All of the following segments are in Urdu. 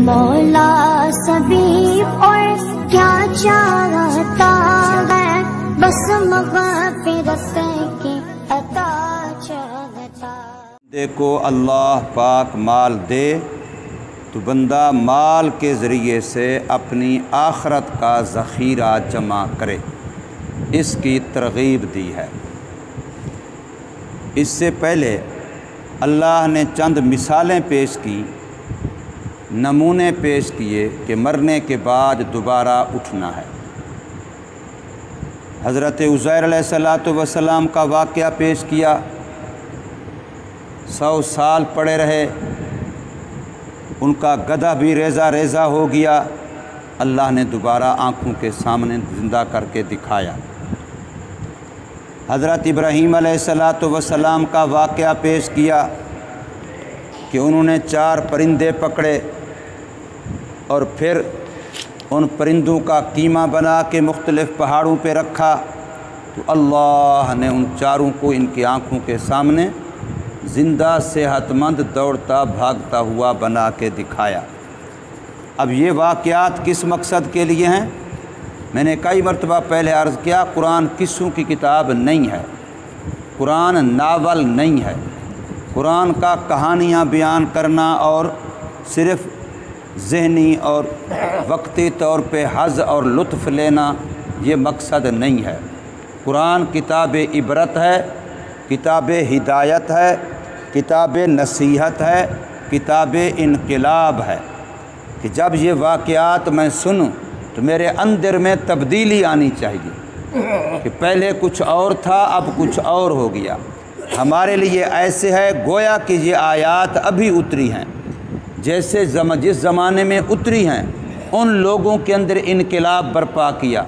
مولا سبھی اور کیا چاہتا ہے، بس مغفرت کی عطا چاہتا۔ دیکھو اللہ پاک مال دے تو بندہ مال کے ذریعے سے اپنی آخرت کا ذخیرہ جمع کرے، اس کی ترغیب دی ہے۔ اس سے پہلے اللہ نے چند مثالیں پیش کی، نمونے پیش کیے کہ مرنے کے بعد دوبارہ اٹھنا ہے۔ حضرت عزیر علیہ السلام کا واقعہ پیش کیا، 100 سال پڑے رہے، ان کا گدھا بھی ریزہ ریزہ ہو گیا، اللہ نے دوبارہ آنکھوں کے سامنے زندہ کر کے دکھایا۔ حضرت ابراہیم علیہ السلام کا واقعہ پیش کیا کہ انہوں نے 4 پرندے پکڑے اور پھر ان پرندوں کا قیمہ بنا کے مختلف پہاڑوں پہ رکھا، تو اللہ نے ان 4 کو ان کی آنکھوں کے سامنے زندہ صحت مند دوڑتا بھاگتا ہوا بنا کے دکھایا۔ اب یہ واقعات کس مقصد کے لیے ہیں؟ میں نے کئی مرتبہ پہلے عرض کیا، قرآن قصوں کی کتاب نہیں ہے، قرآن ناول نہیں ہے۔ قرآن کا کہانیاں بیان کرنا اور صرف ذہنی اور وقتی طور پہ حظ اور لطف لینا یہ مقصد نہیں ہے۔ قرآن کتاب عبرت ہے، کتاب ہدایت ہے، کتاب نصیحت ہے، کتاب انقلاب ہے، کہ جب یہ واقعات میں سنوں تو میرے اندر میں تبدیلی آنی چاہیے کہ پہلے کچھ اور تھا اب کچھ اور ہو گیا۔ ہمارے لیے ایسے ہے گویا کہ یہ آیات ابھی اتری ہیں، جیسے جس زمانے میں اتری ہیں ان لوگوں کے اندر انقلاب برپا کیا،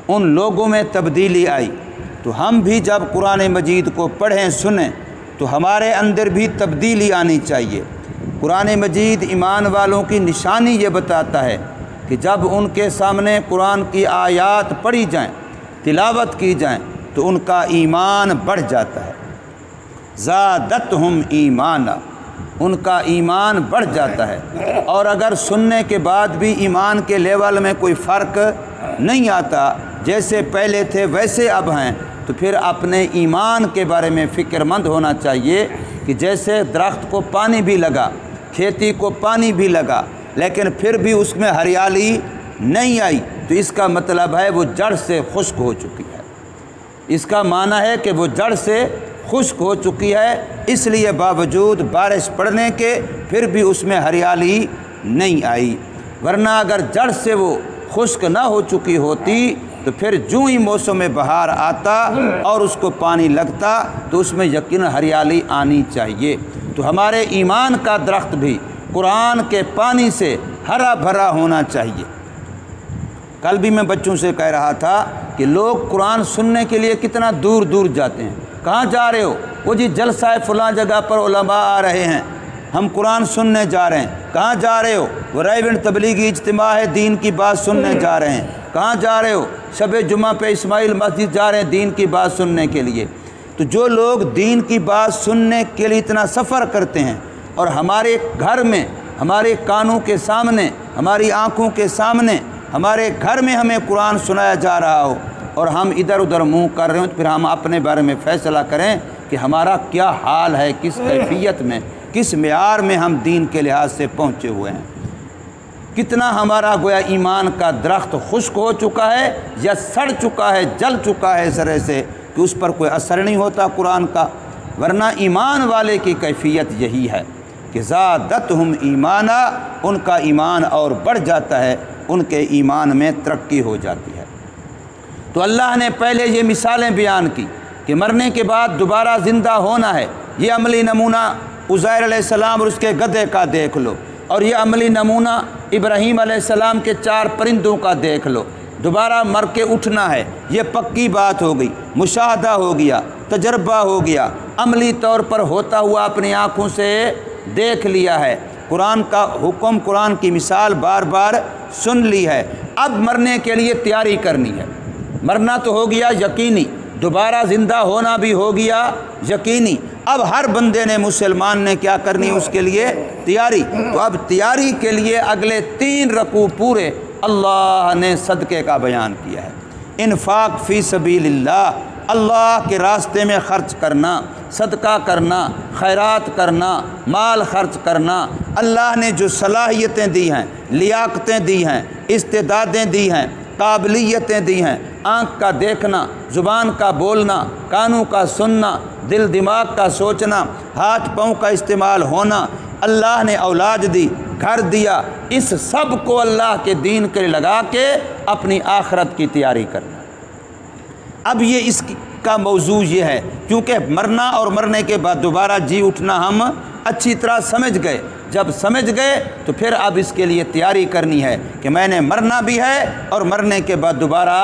ان لوگوں میں تبدیلی آئی، تو ہم بھی جب قرآن مجید کو پڑھیں سنیں تو ہمارے اندر بھی تبدیلی آنی چاہیے۔ قرآن مجید ایمان والوں کی نشانی یہ بتاتا ہے کہ جب ان کے سامنے قرآن کی آیات پڑھی جائیں، تلاوت کی جائیں، تو ان کا ایمان بڑھ جاتا ہے۔ زادتہم ایمانا، ان کا ایمان بڑھ جاتا ہے۔ اور اگر سننے کے بعد بھی ایمان کے لیول میں کوئی فرق نہیں آتا، جیسے پہلے تھے ویسے اب ہیں، تو پھر اپنے ایمان کے بارے میں فکر مند ہونا چاہیے کہ جیسے درخت کو پانی بھی لگا، کھیتی کو پانی بھی لگا، لیکن پھر بھی اس میں ہریالی نہیں آئی، تو اس کا مطلب ہے وہ جڑ سے خشک ہو چکی ہے۔ اس کا معنی ہے کہ وہ جڑ سے خشک ہو چکی ہے، اس لیے باوجود بارش پڑنے کے پھر بھی اس میں ہریالی نہیں آئی، ورنہ اگر جڑ سے وہ خشک نہ ہو چکی ہوتی تو پھر جو ہی موسم بہار آتا اور اس کو پانی لگتا تو اس میں یقیناً ہریالی آنی چاہیے۔ تو ہمارے ایمان کا درخت بھی قرآن کے پانی سے ہرا بھرا ہونا چاہیے۔ کل بھی میں بچوں سے کہہ رہا تھا کہ لوگ قرآن سننے کے لیے کتنا دور دور جاتے ہیں۔ کہاں جا رہے ہو؟ وہ جی جلسہ ہے فلاں جگہ پر علماء آ رہے ہیں، ہم قرآن سننے جا رہے ہیں۔ کہاں جا رہے ہو؟ وہ رائیونٹ تبلیغی اجتماع ہے، دین کی بات سننے جا رہے ہیں۔ کہاں جا رہے ہو؟ شب جمعہ پہ اسماعیل مسجد جا رہے ہیں دین کی بات سننے کے لیے۔ تو جو لوگ دین کی بات سننے کے لیے اتنا سفر کرتے ہیں اور ہمارے گھر میں، ہمارے کانوں کے سامنے، ہماری آنکھوں کے سامنے، ہمارے گھر میں ہمیں قرآن سنایا جا رہا ہو اور ہم ادھر ادھر منہ کر رہے ہوں، تو پھر ہم اپنے بارے میں فیصلہ کریں کہ ہمارا کیا حال ہے، کس کیفیت میں، کس معیار میں ہم دین کے لحاظ سے پہنچے ہوئے ہیں۔ کتنا ہمارا گویا ایمان کا درخت خشک ہو چکا ہے یا سڑ چکا ہے، جل چکا ہے اس طرح سے کہ اس پر کوئی اثر نہیں ہوتا قرآن کا۔ ورنہ ایمان والے کی کیفیت یہی ہے کہ زادتہم ایمانا، ان کا ایمان اور بڑھ جاتا ہے، ان کے ایمان میں ترقی ہو جاتی ہے۔ تو اللہ نے پہلے یہ مثالیں بیان کی کہ مرنے کے بعد دوبارہ زندہ ہونا ہے۔ یہ عملی نمونہ عزیر علیہ السلام اور اس کے گدھے کا دیکھ لو، اور یہ عملی نمونہ ابراہیم علیہ السلام کے 4 پرندوں کا دیکھ لو۔ دوبارہ مر کے اٹھنا ہے، یہ پکی بات ہو گئی، مشاہدہ ہو گیا، تجربہ ہو گیا، عملی طور پر ہوتا ہوا اپنی آنکھوں سے دیکھ لیا ہے۔ قرآن کا حکم، قرآن کی مثال بار بار سن لی ہے۔ اب مرنے کے لیے تیاری کرنی ہے۔ مرنا تو ہو گیا یقینی، دوبارہ زندہ ہونا بھی ہو گیا یقینی۔ اب ہر بندے نے مسلمان نے کیا کرنی اس کے لیے تیاری۔ تو اب تیاری کے لیے اگلے 3 رکوع پورے اللہ نے صدقے کا بیان کیا ہے۔ انفاق فی سبیل اللہ، اللہ کے راستے میں خرچ کرنا، صدقہ کرنا، خیرات کرنا، مال خرچ کرنا۔ اللہ نے جو صلاحیتیں دی ہیں، لیاقتیں دی ہیں، استعدادیں دی ہیں، قابلیتیں دی ہیں، آنکھ کا دیکھنا، زبان کا بولنا، کانوں کا سننا، دل دماغ کا سوچنا، ہاتھ پاؤں کا استعمال ہونا، اللہ نے اولاد دی، گھر دیا، اس سب کو اللہ کے دین کے لگا کے اپنی آخرت کی تیاری کرنا۔ اب یہ اس کا موضوع یہ ہے، کیونکہ مرنا اور مرنے کے بعد دوبارہ جی اٹھنا ہم اچھی طرح سمجھ گئے۔ جب سمجھ گئے تو پھر اب اس کے لیے تیاری کرنی ہے کہ میں نے مرنا بھی ہے اور مرنے کے بعد دوبارہ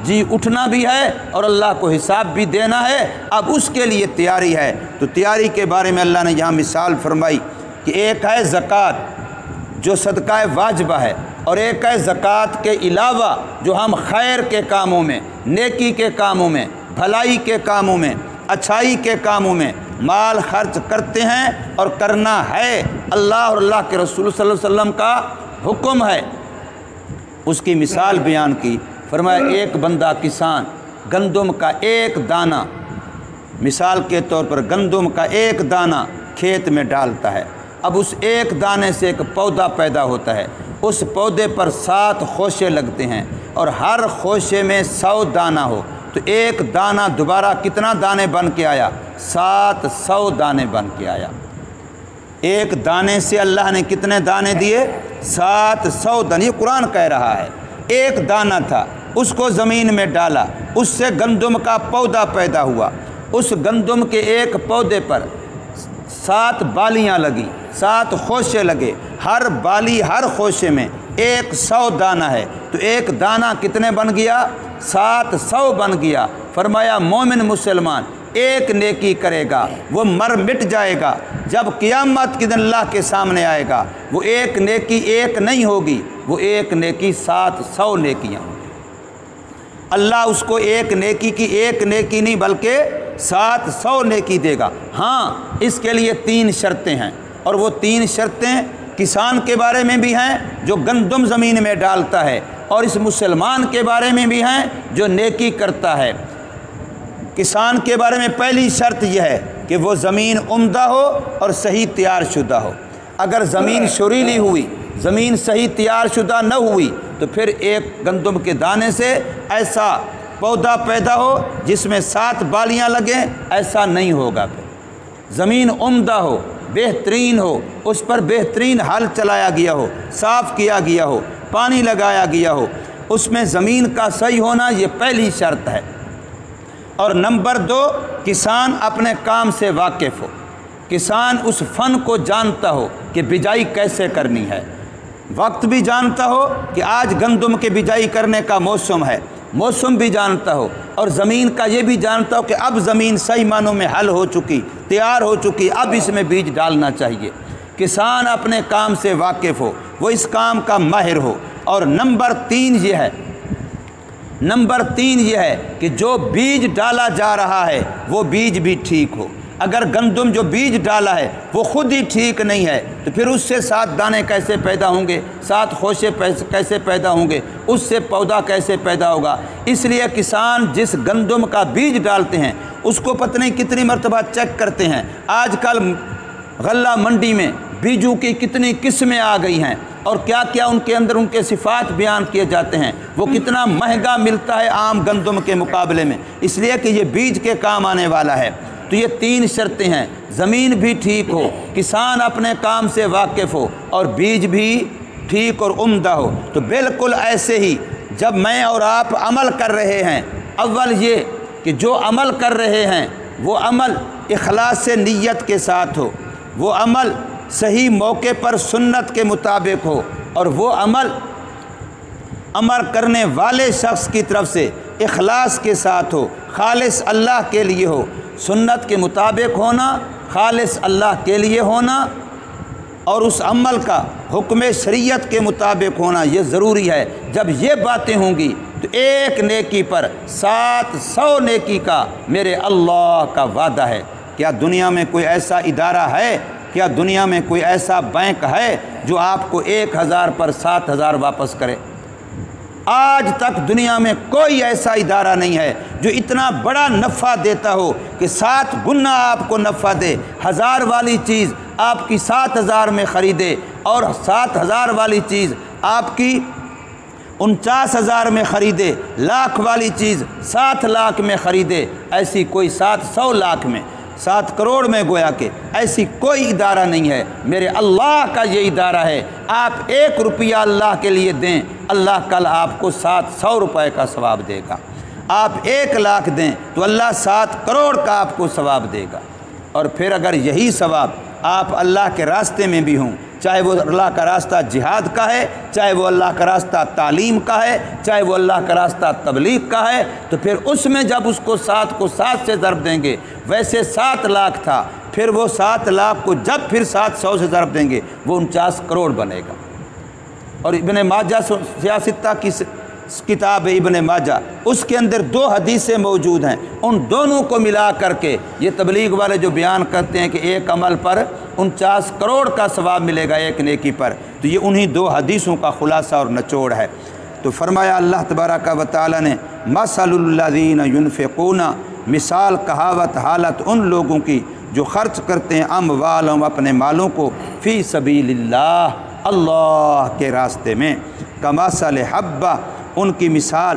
جی اٹھنا بھی ہے اور اللہ کو حساب بھی دینا ہے۔ اب اس کے لیے تیاری ہے۔ تو تیاری کے بارے میں اللہ نے یہاں مثال فرمائی کہ ایک ہے زکوٰۃ جو صدقہ واجبہ ہے، اور ایک ہے زکوٰۃ کے علاوہ جو ہم خیر کے کاموں میں، نیکی کے کاموں میں، بھلائی کے کاموں میں، اچھائی کے کاموں میں مال خرچ کرتے ہیں اور کرنا ہے، اللہ اور اللہ کے رسول صلی اللہ علیہ وسلم کا حکم ہے۔ اس کی مثال بیان کی، فرمایا ایک بندہ کسان گندم کا ایک دانہ، مثال کے طور پر گندم کا ایک دانہ کھیت میں ڈالتا ہے۔ اب اس ایک دانے سے ایک پودا پیدا ہوتا ہے، اس پودے پر 7 خوشے لگتے ہیں اور ہر خوشے میں 100 دانہ ہو، تو ایک دانہ دوبارہ کتنا دانے بن کے آیا؟ 700 دانے بن کے آیا۔ ایک دانے سے اللہ نے کتنے دانے دیے؟ 700 دانے۔ یہ قرآن کہہ رہا ہے۔ ایک دانہ تھا، اس کو زمین میں ڈالا، اس سے گندم کا پودا پیدا ہوا، اس گندم کے ایک پودے پر 7 بالیاں لگی، 7 خوشے لگے، ہر بالی ہر خوشے میں 100 دانہ ہے، تو ایک دانہ کتنے بن گیا؟ 700 بن گیا۔ فرمایا مومن مسلمان ایک نیکی کرے گا، وہ مر مٹ جائے گا، جب قیامت کے دن اللہ کے سامنے آئے گا، وہ ایک نیکی ایک نہیں ہوگی، وہ ایک نیکی 700 نیکیاں ہوں گی۔ اللہ اس کو ایک نیکی کی ایک نیکی نہیں بلکہ 700 نیکی دے گا۔ ہاں اس کے لیے 3 شرطیں ہیں، اور وہ 3 شرطیں کسان کے بارے میں بھی ہیں جو گندم زمین میں ڈالتا ہے، اور اس مسلمان کے بارے میں بھی ہیں جو نیکی کرتا ہے۔ کسان کے بارے میں پہلی شرط یہ ہے کہ وہ زمین عمدہ ہو اور صحیح تیار شدہ ہو۔ اگر زمین شریلی ہوئی، زمین صحیح تیار شدہ نہ ہوئی، تو پھر ایک گندم کے دانے سے ایسا پودا پیدا ہو جس میں 7 بالیاں لگیں، ایسا نہیں ہوگا۔ پھر زمین عمدہ ہو، بہترین ہو، اس پر بہترین حل چلایا گیا ہو، صاف کیا گیا ہو، پانی لگایا گیا ہو، اس میں زمین کا صحیح ہونا یہ پہلی شرط ہے۔ اور نمبر 2، کسان اپنے کام سے واقف ہو، کسان اس فن کو جانتا ہو کہ بجائی کیسے کرنی ہے، وقت بھی جانتا ہو کہ آج گندم کے بجائی کرنے کا موسم ہے، موسم بھی جانتا ہو، اور زمین کا یہ بھی جانتا ہو کہ اب زمین صحیح معنوں میں حل ہو چکی، تیار ہو چکی، اب اس میں بیج ڈالنا چاہیے۔ کسان اپنے کام سے واقف ہو، وہ اس کام کا ماہر ہو۔ اور نمبر 3 یہ ہے کہ جو بیج ڈالا جا رہا ہے وہ بیج بھی ٹھیک ہو۔ اگر گندم جو بیج ڈالا ہے وہ خود ہی ٹھیک نہیں ہے تو پھر اس سے 7 دانے کیسے پیدا ہوں گے، 7 خوشے کیسے پیدا ہوں گے، اس سے پودا کیسے پیدا ہوگا؟ اس لیے کسان جس گندم کا بیج ڈالتے ہیں اس کو پتہ نہیں کتنی مرتبہ چیک کرتے ہیں۔ آج کل غلہ منڈی میں بیجوں کی کتنی قسمیں آ گئی ہیں، اور کیا کیا ان کے اندر ان کے صفات بیان کیے جاتے ہیں، وہ کتنا مہنگا ملتا ہے عام گندم کے مقابلے میں، اس لیے کہ یہ بیج کے کام آنے والا ہے۔ تو یہ 3 شرطیں ہیں، زمین بھی ٹھیک ہو، کسان اپنے کام سے واقف ہو، اور بیج بھی ٹھیک اور عمدہ ہو۔ تو بالکل ایسے ہی جب میں اور آپ عمل کر رہے ہیں، اول یہ کہ جو عمل کر رہے ہیں وہ عمل اخلاص سے نیت کے ساتھ ہو، وہ عمل صحیح موقع پر سنت کے مطابق ہو، اور وہ عمل کرنے والے شخص کی طرف سے اخلاص کے ساتھ ہو، خالص اللہ کے لیے ہو۔ سنت کے مطابق ہونا، خالص اللہ کے لیے ہونا، اور اس عمل کا حکم شریعت کے مطابق ہونا یہ ضروری ہے۔ جب یہ باتیں ہوں گی تو ایک نیکی پر 700 نیکی کا میرے اللہ کا وعدہ ہے۔ کیا دنیا میں کوئی ایسا ادارہ ہے، کیا دنیا میں کوئی ایسا بینک ہے جو آپ کو 1000 پر 7000 واپس کرے؟ آج تک دنیا میں کوئی ایسا ادارہ نہیں ہے جو اتنا بڑا نفع دیتا ہو کہ 7 گنا آپ کو نفع دے۔ 1000 والی چیز آپ کی 7000 میں خریدے اور 7000 والی چیز آپ کی 49000 میں خریدے، لاکھ والی چیز 7 لاکھ میں خریدے۔ ایسی کوئی 700 لاکھ میں، 7 کروڑ میں گویا کہ ایسی کوئی ادارہ نہیں ہے۔ میرے اللہ کا یہ ادارہ ہے، آپ 1 روپیہ اللہ کے لیے دیں، اللہ کل آپ کو 700 روپے کا ثواب دے گا۔ آپ 1 لاکھ دیں تو اللہ 7 کروڑ کا آپ کو ثواب دے گا۔ اور پھر اگر یہی ثواب آپ اللہ کے راستے میں بھی ہوں، چاہے وہ اللہ کا راستہ جہاد کا ہے، چاہے وہ اللہ کا راستہ تعلیم کا ہے، چاہے وہ اللہ کا راستہ تبلیغ کا ہے، تو پھر اس میں جب اس کو 7 کو 7 سے ضرب دیں گے، ویسے 7 لاکھ تھا، پھر وہ 7 لاکھ کو جب پھر 700 سے ضرب دیں گے وہ 49 کروڑ بنے گا۔ اور ابن ماجہ سیاستہ کی کتاب ابن ماجہ، اس کے اندر 2 حدیثیں موجود ہیں، ان دونوں کو ملا کر کے یہ تبلیغ والے جو بیان کرتے ہیں کہ ایک عمل پر 49 کروڑ کا ثواب ملے گا ایک نیکی پر، تو یہ انہی 2 حدیثوں کا خلاصہ اور نچوڑ ہے۔ تو فرمایا اللہ تبارک و تعالی نے مثل الذین ینفقون، مثال کہاوت حالت ان لوگوں کی جو خرچ کرتے ہیں اموالہم اپنے مالوں کو فی سبیل اللہ، اللہ کے راستے میں، کمثل حبہ، ان کی مثال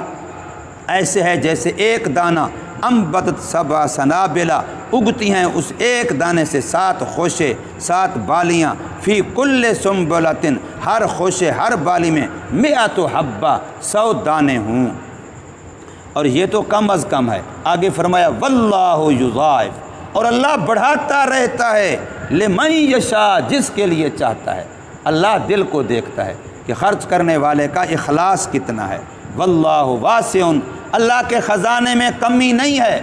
ایسے ہے جیسے ایک دانہ انبتت 7 سنابل، اگتی ہیں اس ایک دانے سے 7 خوشے 7 بالیاں، فی کل سنبلۃ، ہر خوشے ہر بالی میں 100 حبہ 100 دانے ہوں۔ اور یہ تو کم از کم ہے، آگے فرمایا واللہ یضاعف، اور اللہ بڑھاتا رہتا ہے لمن یشاء، جس کے لیے چاہتا ہے۔ اللہ دل کو دیکھتا ہے کہ خرچ کرنے والے کا اخلاص کتنا ہے۔ واللہ واسع، اللہ کے خزانے میں کمی نہیں ہے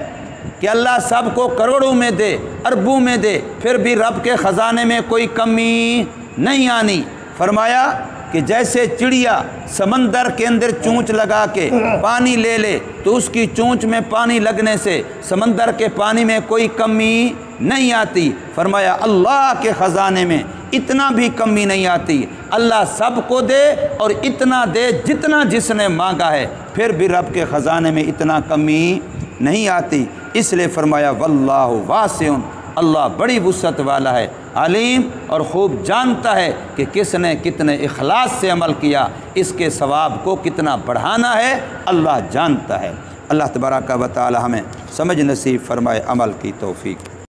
کہ اللہ سب کو کروڑوں میں دے، اربوں میں دے، پھر بھی رب کے خزانے میں کوئی کمی نہیں آنی۔ فرمایا کہ جیسے چڑیا سمندر کے اندر چونچ لگا کے پانی لے لے تو اس کی چونچ میں پانی لگنے سے سمندر کے پانی میں کوئی کمی نہیں آتی، فرمایا اللہ کے خزانے میں اتنا بھی کمی نہیں آتی۔ اللہ سب کو دے اور اتنا دے جتنا جس نے مانگا ہے، پھر بھی رب کے خزانے میں اتنا کمی نہیں آتی۔ اس لیے فرمایا واللہ واسع، اللہ بڑی وسعت والا ہے، علیم، اور خوب جانتا ہے کہ کس نے کتنے اخلاص سے عمل کیا، اس کے ثواب کو کتنا بڑھانا ہے، اللہ جانتا ہے۔ اللہ تبارک و تعالی ہمیں سمجھ نصیب فرمائے، عمل کی توفیق۔